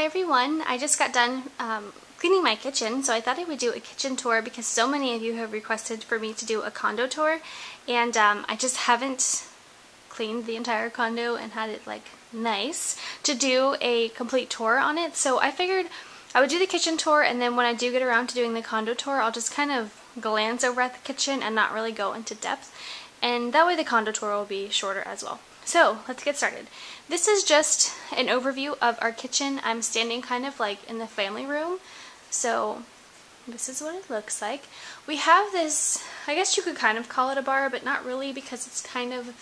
everyone, I just got done cleaning my kitchen, so I thought I would do a kitchen tour because so many of you have requested for me to do a condo tour, and I just haven't cleaned the entire condo and had it like nice to do a complete tour on it. So I figured I would do the kitchen tour, and then when I do get around to doing the condo tour, I'll just kind of glance over at the kitchen and not really go into depth, and that way the condo tour will be shorter as well. So let's get started. This is just an overview of our kitchen. I'm standing kind of like in the family room, so this is what it looks like. We have this, I guess you could kind of call it a bar, but not really because it's kind of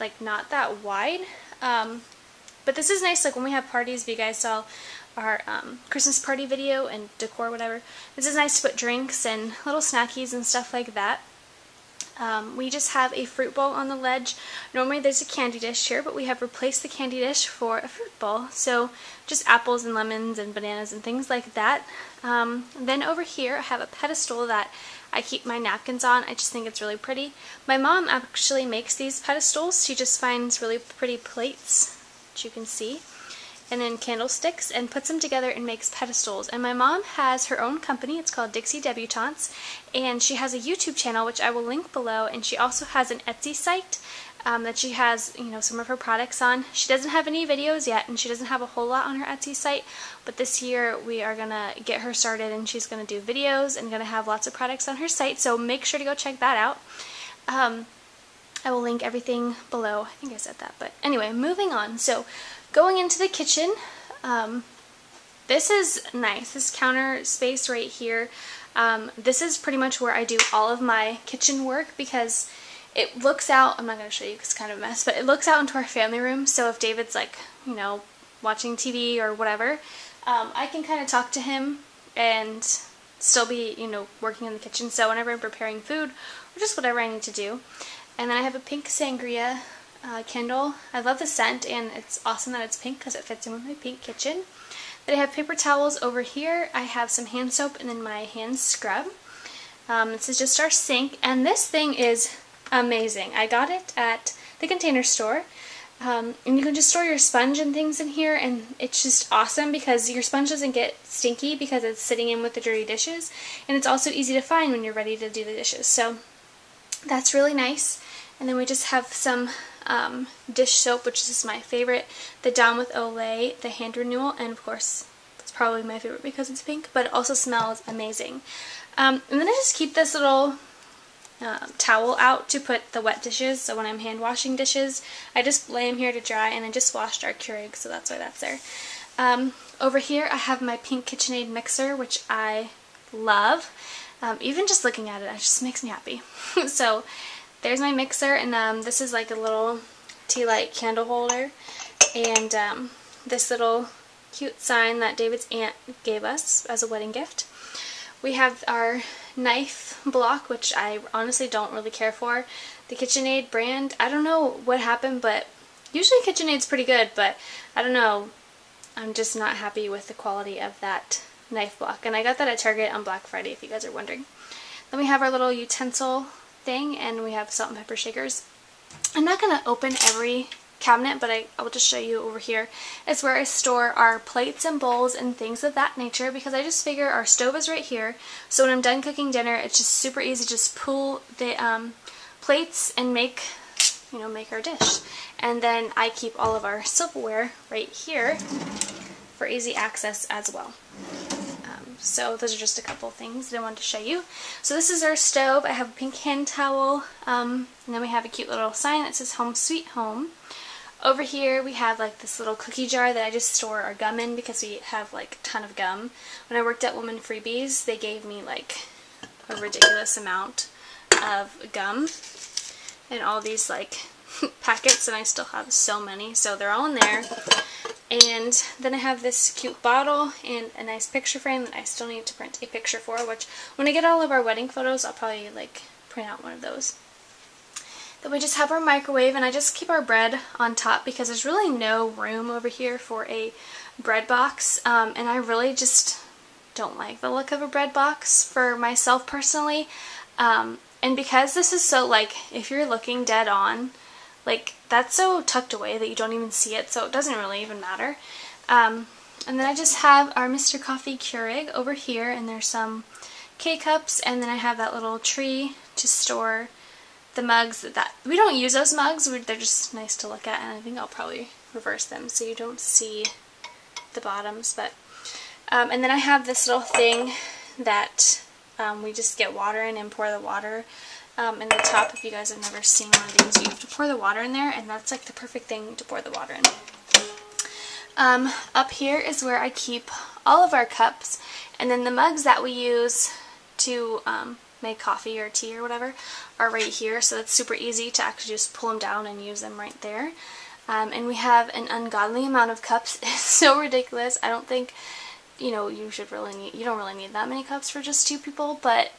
like not that wide. But this is nice, like when we have parties. If you guys saw our Christmas party video and decor, whatever, this is nice to put drinks and little snackies and stuff like that. We just have a fruit bowl on the ledge. Normally there's a candy dish here, but we have replaced the candy dish for a fruit bowl. So just apples and lemons and bananas and things like that. Then over here I have a pedestal that I keep my napkins on. I just think it's really pretty. My mom actually makes these pedestals. She just finds really pretty plates, which you can see, and then candlesticks, and puts them together and makes pedestals. And my mom has her own company. It's called Dixie Debutantes, and she has a YouTube channel which I will link below, and she also has an Etsy site that she has, you know, some of her products on. She doesn't have any videos yet, and she doesn't have a whole lot on her Etsy site, but this year we are gonna get her started, and she's gonna do videos and gonna have lots of products on her site, so make sure to go check that out. I will link everything below. I think I said that, but anyway, moving on. So going into the kitchen, this is nice. This counter space right here, this is pretty much where I do all of my kitchen work because it looks out, I'm not going to show you because it's kind of a mess, but it looks out into our family room. So if David's like, you know, watching TV or whatever, I can kind of talk to him and still be, you know, working in the kitchen. So whenever I'm preparing food or just whatever I need to do. And then I have a pink sangria candle. I love the scent, and it's awesome that it's pink because it fits in with my pink kitchen. Then I have paper towels over here. I have some hand soap and then my hand scrub. This is just our sink, and this thing is amazing. I got it at the Container Store, and you can just store your sponge and things in here, and it's just awesome because your sponge doesn't get stinky because it's sitting in with the dirty dishes, and it's also easy to find when you're ready to do the dishes. So that's really nice. And then we just have some dish soap, which is my favorite, the Dawn with Olay, the hand renewal, and of course it's probably my favorite because it's pink, but it also smells amazing. And then I just keep this little towel out to put the wet dishes, so when I'm hand washing dishes I just lay them here to dry, and I just washed our Keurig, so that's why that's there. Over here I have my pink KitchenAid mixer, which I love. Even just looking at it, it just makes me happy. So there's my mixer, and this is like a little tea light candle holder, and this little cute sign that David's aunt gave us as a wedding gift. We have our knife block, which I honestly don't really care for. The KitchenAid brand, I don't know what happened, but usually KitchenAid's pretty good, but I don't know, I'm just not happy with the quality of that knife block, and I got that at Target on Black Friday, if you guys are wondering. Then we have our little utensil thing, and we have salt and pepper shakers. I'm not going to open every cabinet, but I will just show you over here. It's where I store our plates and bowls and things of that nature, because I just figure our stove is right here, so when I'm done cooking dinner it's just super easy to just pull the plates and make our dish. And then I keep all of our silverware right here for easy access as well. So those are just a couple things that I wanted to show you. So this is our stove. I have a pink hand towel, and then we have a cute little sign that says Home Sweet Home. Over here we have like this little cookie jar that I just store our gum in because we have like a ton of gum. When I worked at Women Freebies, they gave me like a ridiculous amount of gum and all these like packets, and I still have so many, so they're all in there. And then I have this cute bottle and a nice picture frame that I still need to print a picture for, which when I get all of our wedding photos I'll probably like print out one of those. Then we just have our microwave, and I just keep our bread on top because there's really no room over here for a bread box, and I really just don't like the look of a bread box for myself personally. And because this is so, like, if you're looking dead on, like, that's so tucked away that you don't even see it, so it doesn't really even matter. And then I just have our Mr. Coffee Keurig over here, and there's some K-cups, and then I have that little tree to store the mugs. That we don't use those mugs, they're just nice to look at, and I think I'll probably reverse them so you don't see the bottoms. But and then I have this little thing that we just get water in and pour the water in the top. If you guys have never seen one of these, you have to pour the water in there, and that's like the perfect thing to pour the water in. Up here is where I keep all of our cups, and then the mugs that we use to make coffee or tea or whatever are right here, so it's super easy to actually just pull them down and use them right there. And we have an ungodly amount of cups. It's so ridiculous. I don't think, you know, you don't really need that many cups for just 2 people, but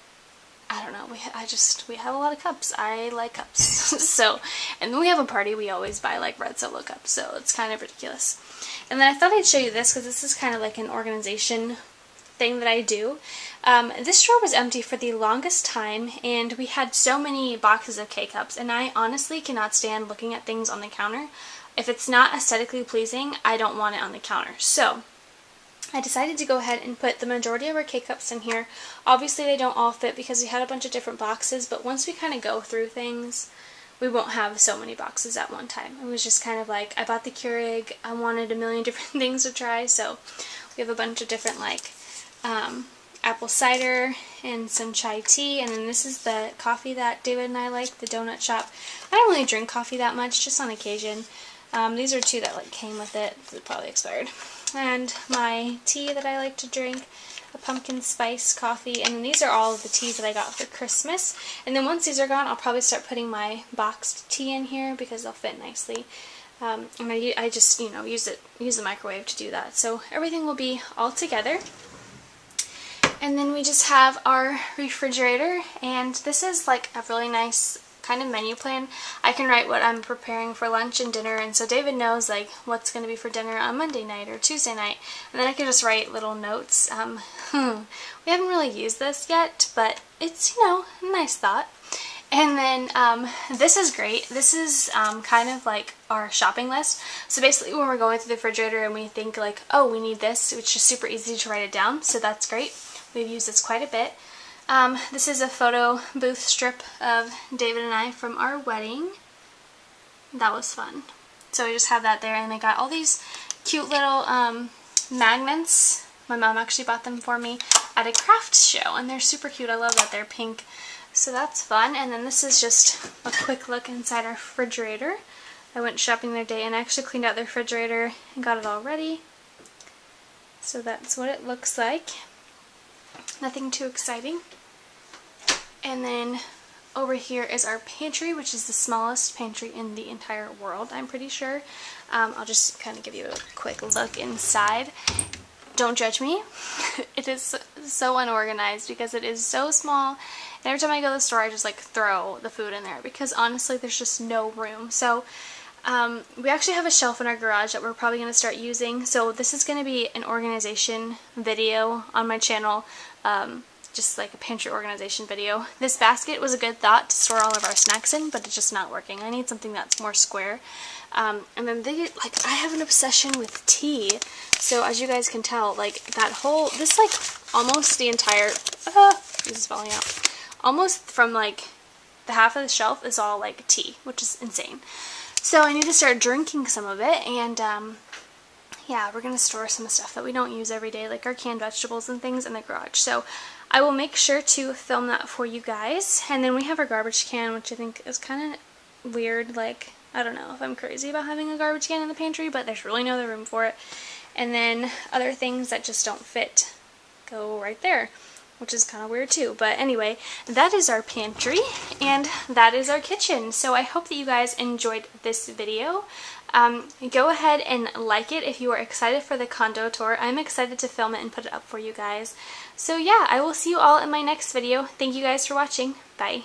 I don't know, we have a lot of cups. I like cups. So, and when we have a party, we always buy like red Solo cups, so it's kind of ridiculous. And then I thought I'd show you this because this is kind of like an organization thing that I do. This drawer was empty for the longest time, and we had so many boxes of K-cups, and I honestly cannot stand looking at things on the counter. If it's not aesthetically pleasing, I don't want it on the counter. So I decided to go ahead and put the majority of our K-cups in here. Obviously they don't all fit because we had a bunch of different boxes, but once we kind of go through things, we won't have so many boxes at one time. It was just kind of like, I bought the Keurig, I wanted a million different things to try, so we have a bunch of different like apple cider and some chai tea, and then this is the coffee that David and I like, the donut shop. I don't really drink coffee that much, just on occasion. These are 2 that like came with it, so it probably expired. And my tea that I like to drink, a pumpkin spice coffee, and then these are all of the teas that I got for Christmas. And then once these are gone, I'll probably start putting my boxed tea in here because they'll fit nicely. And I just, you know, use the microwave to do that. So everything will be all together. And then we just have our refrigerator, and this is like a really nice kind of menu plan. I can write what I'm preparing for lunch and dinner, and so David knows like what's going to be for dinner on Monday night or Tuesday night, and then I can just write little notes. We haven't really used this yet, but it's, you know, a nice thought. And then this is great. This is kind of like our shopping list. So basically when we're going through the refrigerator and we think like, oh, we need this, it's just super easy to write it down, so that's great. We've used this quite a bit. This is a photo booth strip of David and I from our wedding. That was fun. So we just have that there, and they got all these cute little magnets. My mom actually bought them for me at a craft show, and they're super cute. I love that they're pink. So that's fun. And then this is just a quick look inside our refrigerator. I went shopping the other day and actually cleaned out the refrigerator and got it all ready. So that's what it looks like. Nothing too exciting. And then over here is our pantry, which is the smallest pantry in the entire world, I'm pretty sure. I'll just kind of give you a quick look inside. Don't judge me. It is so unorganized because it is so small. And every time I go to the store, I just like throw the food in there because honestly, there's just no room. So we actually have a shelf in our garage that we're probably going to start using. So this is going to be an organization video on my channel. Just like a pantry organization video. This basket was a good thought to store all of our snacks in, but it's just not working. I need something that's more square. And then I have an obsession with tea. So as you guys can tell, like that whole, this like almost the entire, this is falling out. Almost from like the half of the shelf is all like tea, which is insane. So I need to start drinking some of it, and yeah, we're going to store some stuff that we don't use every day, like our canned vegetables and things in the garage. So I will make sure to film that for you guys. And then we have our garbage can, which I think is kind of weird. Like, I don't know if I'm crazy about having a garbage can in the pantry, but there's really no other room for it. And then other things that just don't fit go right there, which is kind of weird too. But anyway, that is our pantry, and that is our kitchen. So I hope that you guys enjoyed this video. Go ahead and like it if you are excited for the condo tour. I'm excited to film it and put it up for you guys. So yeah, I will see you all in my next video. Thank you guys for watching. Bye.